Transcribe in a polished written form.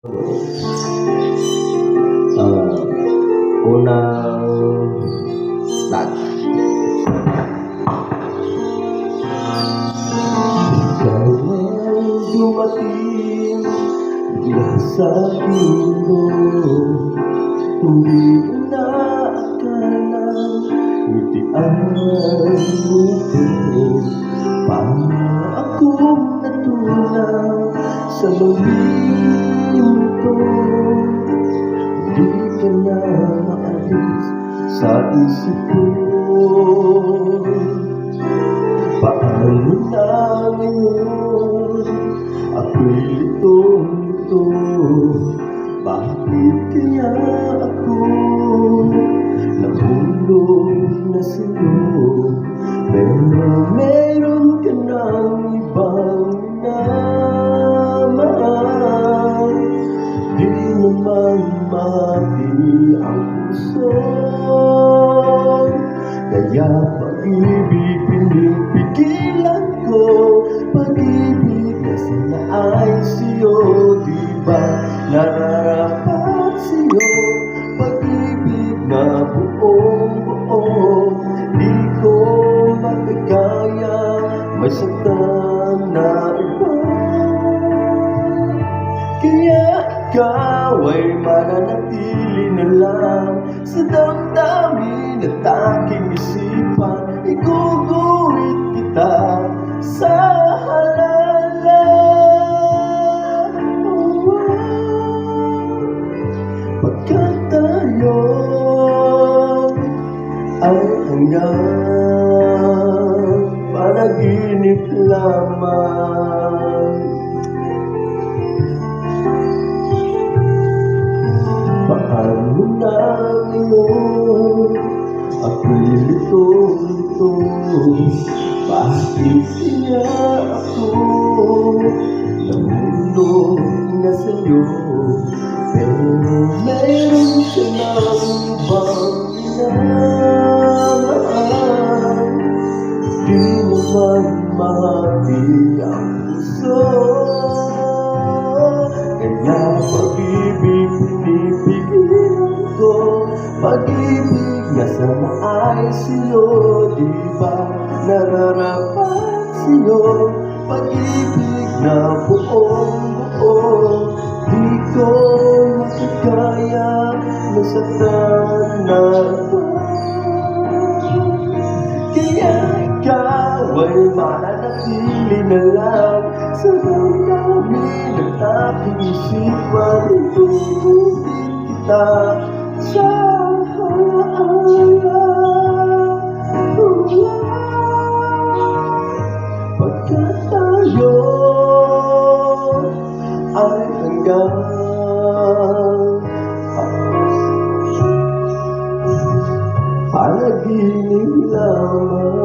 Unang lag. Ikaw ay dumating bigla sa mundo, hindi mo naakalang ngiti ang mundo. Paano akong natulang sa mundo? Di ka na maalis sa isip ko. Paano na ngayon ako'y litong-lito? Bakit kaya ako nahulog na sa'yo? Pero meron ka ng ibang minamahal. Di naman mahati ang puso, kaya pag-ibig pinipigilan ko. Pag-ibig na sana ay sa'yo, di ba nararapat sa'yo? Pag-ibig na buong-buo, di ko magagaya masaktan na iba. Kaya ikaw ay mananatili na lang sa damdamin at aking isipan. Iguguhit kita sa halala. Pagkat tayo ay hanggang panaginip lamang. Paano na ngayon ako'y litong-lito? Bakit kaya ako nahulog na sa'yo? Pero meron ka ng ibang minamahal. Di naman mahati ang puso, kaya pag-ibig pinipigilan ko. Pag-ibig na sana ay sa'yo, di ba nararapat sa'yo? Pag-ibig na buong-buo, di ko makakaya masaktan na iba. Kaya ikaw ay mananatili na lang sa damdamin at aking isipan. Itutuloy kita sa halaala. Pagkat tayo ay hanggang panaginip lamang.